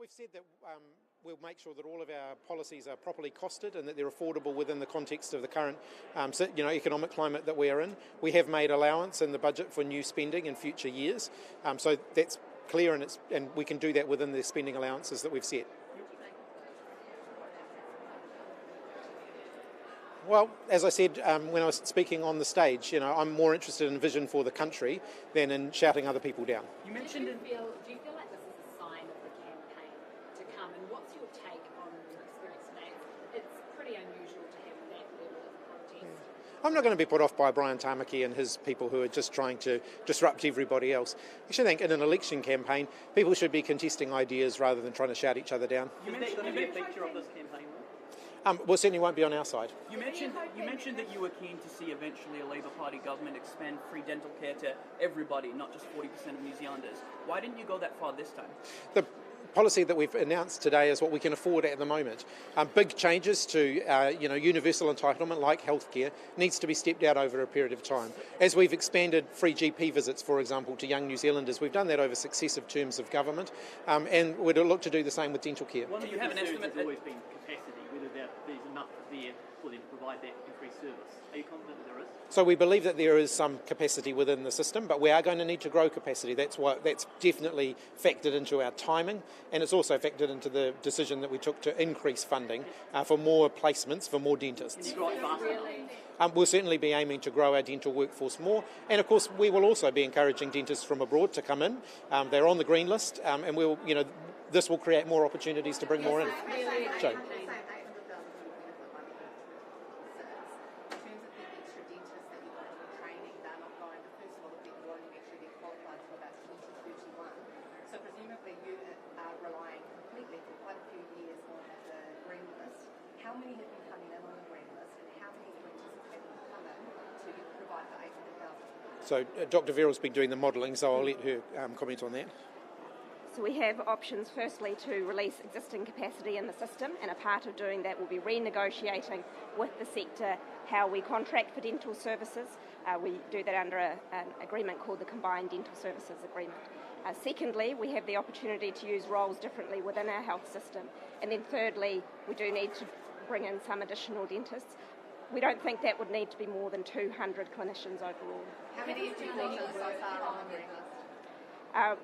We've said that we'll make sure that all of our policies are properly costed and that they're affordable within the context of the current economic climate that we are in. We have made allowance in the budget for new spending in future years, so that's clear, and we can do that within the spending allowances that we've set. Well, as I said when I was speaking on the stage, I'm more interested in vision for the country than in shouting other people down. You mentioned do you feel like this is a sign of the campaign to come, and what's your take on your experience today? It's pretty unusual to have that level of protest. I'm not going to be put off by Brian Tamaki and his people who are just trying to disrupt everybody else. I actually think in an election campaign, people should be contesting ideas rather than trying to shout each other down. Is that going to be a feature of this campaign? Well, certainly won't be on our side. You mentioned that you were keen to see eventually a Labour Party government expand free dental care to everybody, not just 40% of New Zealanders. Why didn't you go that far this time? The policy that we've announced today is what we can afford at the moment. Big changes to universal entitlement like healthcare needs to be stepped out over a period of time. As we've expanded free GP visits, for example, to young New Zealanders, we've done that over successive terms of government, and we'd look to do the same with dental care. Well, do you have an estimate? There's always been capacity, whether there's enough there for them to provide that increased service. Are you confident that there is? So we believe that there is some capacity within the system, but we are going to need to grow capacity. That's definitely factored into our timing, and it's also factored into the decision that we took to increase funding for more placements, for more dentists. Can you grow it faster? We'll certainly be aiming to grow our dental workforce more, and of course we will also be encouraging dentists from abroad to come in. They're on the green list, and this will create more opportunities to bring more in. Joe. How many have been coming in on the green list, and how many do you anticipate will come in to provide for 800,000? So Dr. Verrill's been doing the modelling, so I'll let her comment on that. So we have options, firstly, to release existing capacity in the system, and a part of doing that will be renegotiating with the sector how we contract for dental services. We do that under an agreement called the Combined Dental Services Agreement. Secondly, we have the opportunity to use roles differently within our health system. And then thirdly, we do need to bring in some additional dentists. We don't think that would need to be more than 200 clinicians overall. How many have you got so far on the green list?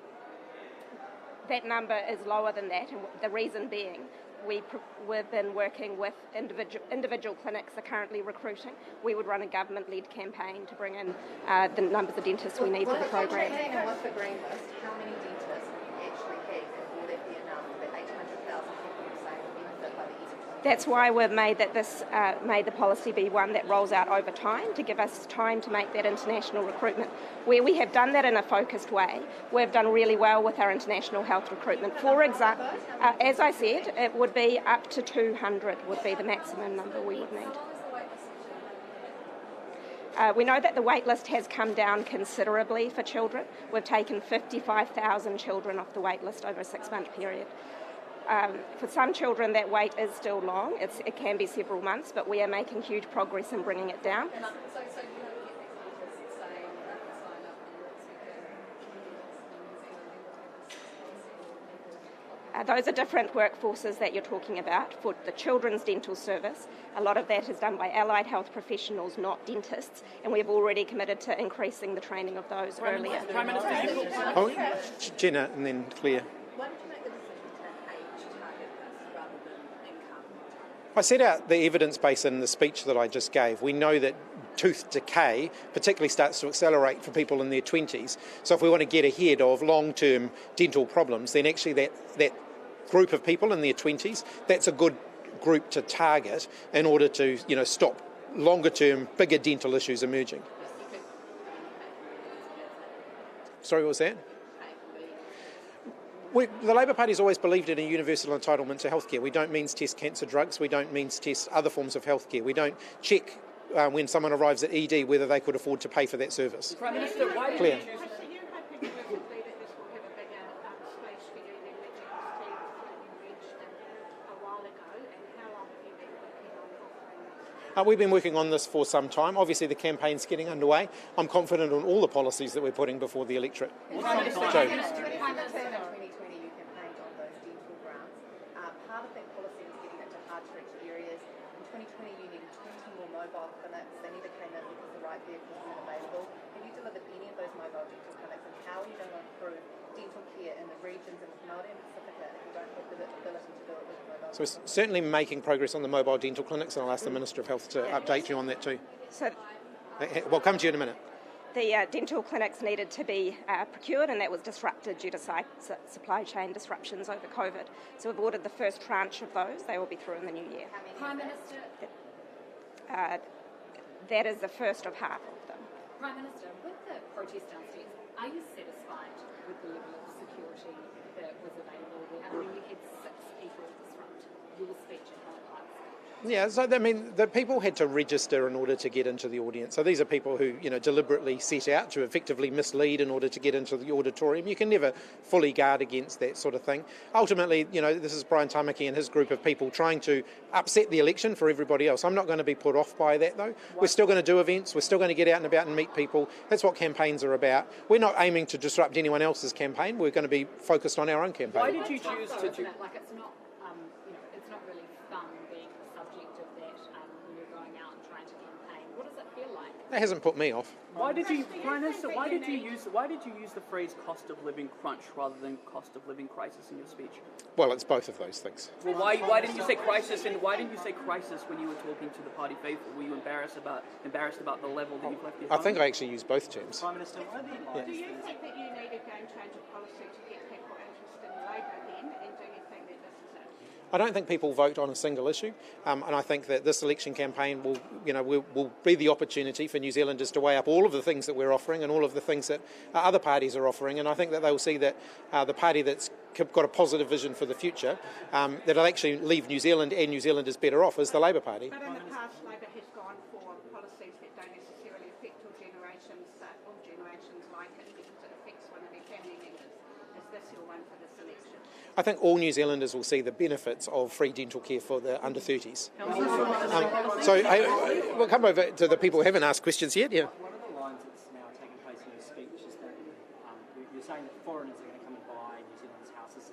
That number is lower than that, and the reason being we've been working with individual clinics are currently recruiting. We would run a government-led campaign to bring in the numbers of dentists we need for the program. And what's the green list? How many dentists do you actually have, and will that be enough for 800,000 people you say will benefit by the end of 2020? That's why we've made the policy be one that rolls out over time to give us time to make that international recruitment. Where we have done that in a focused way, we've done really well with our international health recruitment. For example, as I said, it would be up to 200 would be the maximum number we would need. We know that the wait list has come down considerably for children. We've taken 55,000 children off the wait list over a 6-month period. For some children, that wait is still long. It can be several months, but we are making huge progress in bringing it down. Those are different workforces that you're talking about. For the children's dental service, a lot of that is done by allied health professionals, not dentists, and we've already committed to increasing the training of those earlier. Prime Minister, Jenna and then Claire. Why did you make the decision to age target this rather than income? I set out the evidence base in the speech that I just gave. We know that tooth decay particularly starts to accelerate for people in their 20s. So if we want to get ahead of long-term dental problems, then actually that group of people in their 20s, that's a good group to target in order to stop longer-term, bigger dental issues emerging. Sorry, what was that? The Labour Party's always believed in a universal entitlement to healthcare. We don't means test cancer drugs. We don't means test other forms of healthcare. We don't check when someone arrives at ED whether they could afford to pay for that service. Prime Minister, why did Claire. you choose? Are you hoping possibly that this will have a bigger space for you than the team that you reached a while ago, and how long have you been working on offering this? We've been working on this for some time. Obviously, the campaign's getting underway. I'm confident on all the policies that we're putting before the electorate. Prime Minister, Joe. In 2020, you campaigned on those dental grants. part of that policy was getting into hard-to-reach areas. In 2020, you needed 20 more mobile clinics. They never came in because the right vehicles weren't available. Have you delivered any of those mobile dental clinics, and how are you going to improve dental care in the regions and Māori in Pacifica if you don't have the ability to do it with mobile? So we're certainly making progress on the mobile dental clinics, and I'll ask the Minister of Health to update you on that too. So We'll come to you in a minute. the dental clinics needed to be procured, and that was disrupted due to supply chain disruptions over COVID. So we've ordered the first tranche of those. They will be through in the new year. Prime Minister, That is the first of half of them. Prime Minister, with the protest downstairs, are you satisfied with the level of security that was available there? I mean, you had 6 people disrupt your speech at Helen Park. Yeah, so I mean, the people had to register in order to get into the audience. So these are people who, deliberately set out to effectively mislead in order to get into the auditorium. You can never fully guard against that sort of thing. Ultimately, this is Brian Tamaki and his group of people trying to upset the election for everybody else. I'm not going to be put off by that, though. We're still going to do events. We're still going to get out and about and meet people. That's what campaigns are about. We're not aiming to disrupt anyone else's campaign. We're going to be focused on our own campaign. Why did you choose to do? Like, it's not, it's not really fun being the subject of that when you're going out and trying to campaign. What does it feel like? That hasn't put me off. Why did you, Prime Minister? Why did you use the phrase "cost of living crunch" rather than "cost of living crisis" in your speech? Well, it's both of those things. Well, why didn't you say crisis? And why didn't you say crisis when you were talking to the party faithful? Were you embarrassed about the level that you've left? I think I actually used both terms. Prime Minister, one of the lines Do you think that you need a game-changer policy to get people interested in Labour then, and do you think that this is it? I don't think people vote on a single issue, and I think that this election campaign will be the opportunity for New Zealanders to weigh up all of the things that we're offering and all of the things that other parties are offering, and I think that they will see that the party that's got a positive vision for the future, that'll actually leave New Zealand and New Zealanders better off, is the Labour Party. But in the past, Labour has gone for policies that don't necessarily affect all generations, but all generations like it because it affects one of their family members. Is this your one for this election? I think all New Zealanders will see the benefits of free dental care for the under 30s. We'll come over to the people who haven't asked questions yet. Yeah. One of the lines that's now taking place in your speech is that you're saying that foreigners are going to come and buy New Zealand's houses.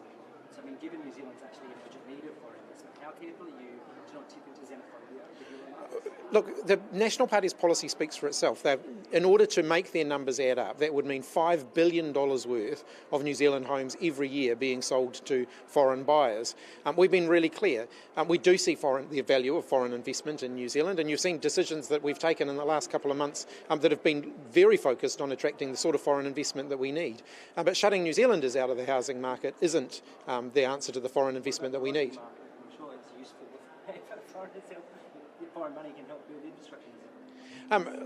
So, I mean, given New Zealand's actually in urgent need of foreign investment, how careful are you to not tip into xenophobia with your remarks? Look, the National Party's policy speaks for itself. In order to make their numbers add up, that would mean $5 billion worth of New Zealand homes every year being sold to foreign buyers. We've been really clear. We do see the value of foreign investment in New Zealand, and you've seen decisions that we've taken in the last couple of months that have been very focused on attracting the sort of foreign investment that we need. But shutting New Zealanders out of the housing market isn't the answer to the foreign investment that we need. I'm sure it's useful if foreign money can help build infrastructure.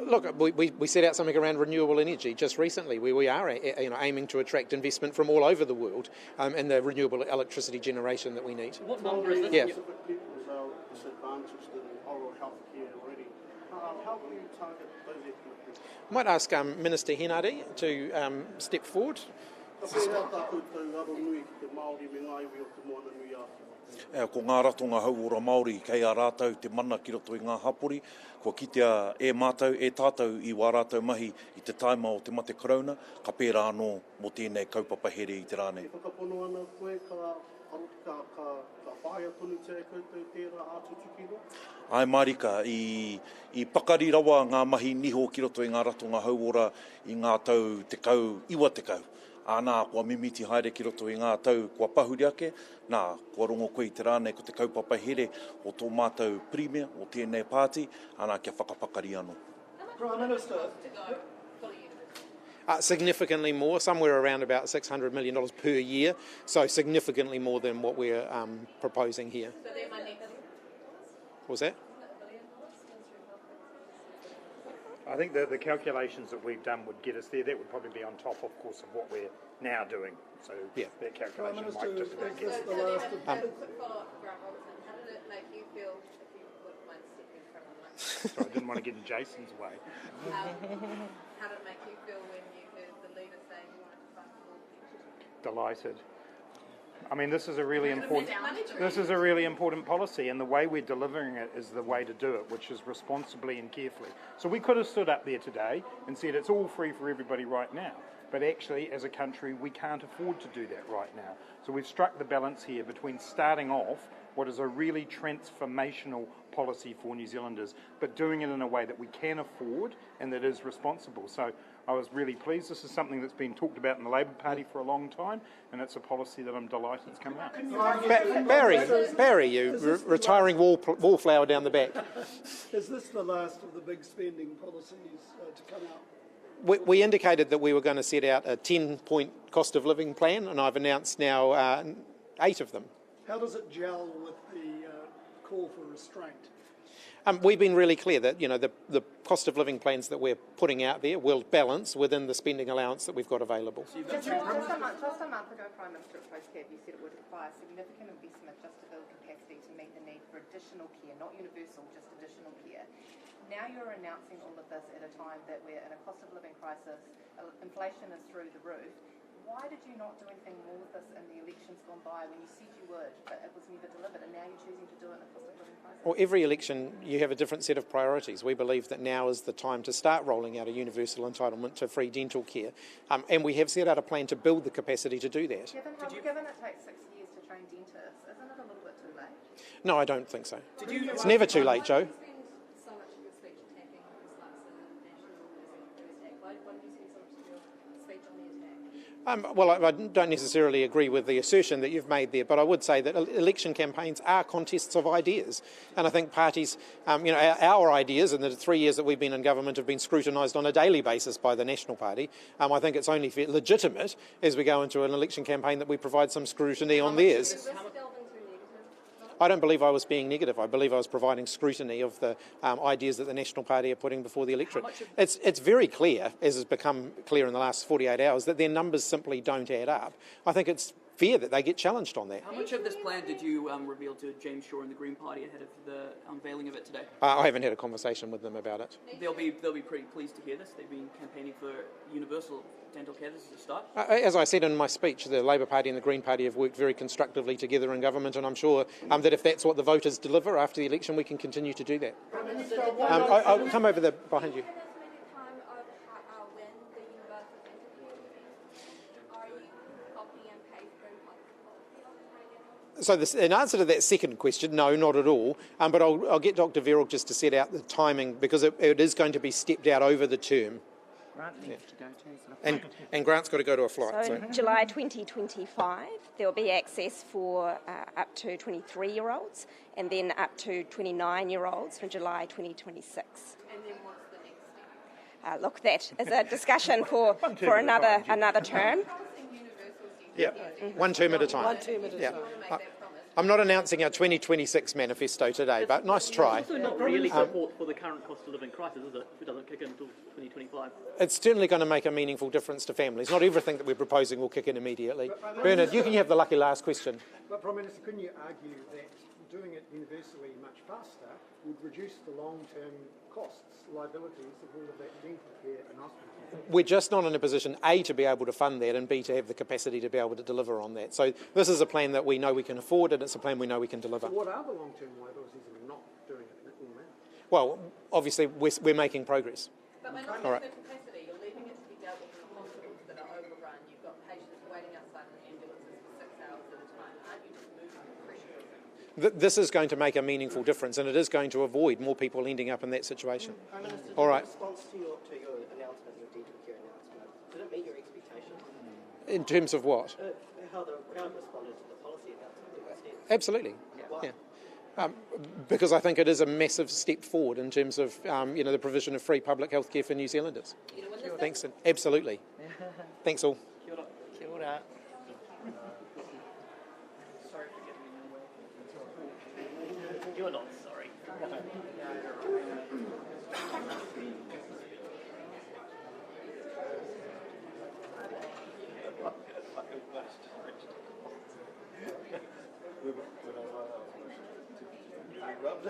Look, we set out something around renewable energy just recently, where we are aiming to attract investment from all over the world in the renewable electricity generation that we need. What number is this? Yeah. Specific people are disadvantaged in oral health care already. How will you target those ethnic people? I might ask Minister Henare to step forward. Ko ngā ratonga hau ora Māori kei a rātau te mana ki roto i ngā hapori, ko kitea mātau, tātou i wā rātau mahi i te taima o te mate korona, ka pērā anō mō tēnei kaupapa here i te rānei. Whakapono ana koe ka whaia tonu te koutou tērā ātutuki no? Ai marika, i pakari rawa ngā mahi niho ki roto i ngā ratonga hau ora i ngā tau te kau, iwa te kau. Ānā, kua mimiti haere ki roto i ngā tau kua pahuri ake, nā, kua rongo koe i te rānei ko te kaupapa here o tō mātou premier, o tēnei pāti, ānā kia whakapakari anō. Prime Minister, Significantly more, somewhere around about $600 million per year, so significantly more than what we're proposing here. What was that? I think the calculations that we've done would get us there. That would probably be on top, of course, of what we're now doing. So yeah, that calculation might just about get us. How did it make you feel, if you wouldn't mind stepping from the mic? So I didn't want to get in Jason's way. How did it make you feel when you heard the leader saying you wanted to fund full pension? Delighted. I mean, this is a really important policy, and the way we're delivering it is the way to do it, which is responsibly and carefully. So we could have stood up there today and said it's all free for everybody right now, but actually, as a country, we can't afford to do that right now. So we've struck the balance here between starting off what is a really transformational policy for New Zealanders, but doing it in a way that we can afford and that is responsible. So I was really pleased. This is something that's been talked about in the Labour Party for a long time, and it's a policy that I'm delighted it's come out. Barry, you retiring wallflower down the back. Is this the last of the big spending policies to come out? We indicated that we were going to set out a 10-point cost of living plan, and I've announced now 8 of them. How does it gel with the call for restraint? We've been really clear that the cost of living plans that we're putting out there will balance within the spending allowance that we've got available. Just a month ago, Prime Minister at Postcab, you said it would require significant investment just to build capacity to meet the need for additional care, not universal, just additional care. Now you're announcing all of this at a time that we're in a cost of living crisis, inflation is through the roof. Why did you not do anything more with this in the elections gone by when you said you would, but it was never delivered, and now you're choosing to do it in a cost of living crisis? Well, every election you have a different set of priorities. We believe that now is the time to start rolling out a universal entitlement to free dental care, and we have set out a plan to build the capacity to do that. Given it takes 6 years to train dentists, isn't it a little bit too late? No, I don't think so. It's never too late, Joe. So much of your speech attacking Chris Hipkins. Why did you spend so much of your speech on the attack? Well, I don't necessarily agree with the assertion that you've made there, but I would say that election campaigns are contests of ideas. And I think parties, our ideas in the 3 years that we've been in government have been scrutinised on a daily basis by the National Party. I think it's only legitimate as we go into an election campaign that we provide some scrutiny on theirs. I don't believe I was being negative. I believe I was providing scrutiny of the ideas that the National Party are putting before the electorate. It's very clear, as has become clear in the last 48 hours, that their numbers simply don't add up. I think it's fair that they get challenged on that. How much of this plan did you reveal to James Shaw and the Green Party ahead of the unveiling of it today? I haven't had a conversation with them about it. They'll be pretty pleased to hear this. They've been campaigning for universal dental care. This is a start. As I said in my speech, the Labour Party and the Green Party have worked very constructively together in government, and I'm sure that if that's what the voters deliver after the election, we can continue to do that. I'll come over there behind you. So in answer to that second question, no, not at all. But I'll get Dr. Verrill just to set out the timing, because it is going to be stepped out over the term. Grant needs to go too. And Grant's got to go to a flight. So in July 2025, there will be access for up to 23-year-olds, and then up to 29-year-olds from July 2026. And then what's the next step? Look, that is a discussion for another term. Yeah, one term at a time. I'm not announcing our 2026 manifesto today, but nice try. It's also not really support for the current cost of living crisis, is it, if it doesn't kick in until 2025? It's certainly going to make a meaningful difference to families. Not everything that we're proposing will kick in immediately. Bernard, you can have the lucky last question. But Prime Minister, couldn't you argue that doing it universally much faster would reduce the long-term costs, liabilities of all of that dental care and hospital? We're just not in a position, A, to be able to fund that, and B, to have the capacity to be able to deliver on that. So this is a plan that we know we can afford, and it's a plan we know we can deliver. So what are the long-term liabilities of not doing it all now? Well, obviously, we're making progress. But we're not having the capacity. You're leaving it to be dealt with in hospitals that are overrun. You've got patients waiting outside in ambulances for 6 hours at a time. Aren't you just moving the pressure? This is going to make a meaningful difference, and it is going to avoid more people ending up in that situation. All right. In response to your announcement, your dental care announcement, did it meet your expectations? In terms of what? How the crowd responded to the policy announcement? Absolutely. Yeah. Because I think it is a massive step forward in terms of the provision of free public health care for New Zealanders. Thanks. Absolutely. Thanks all. Kia ora. Kia ora. Sorry for getting in the way. You're not sorry. Rubbed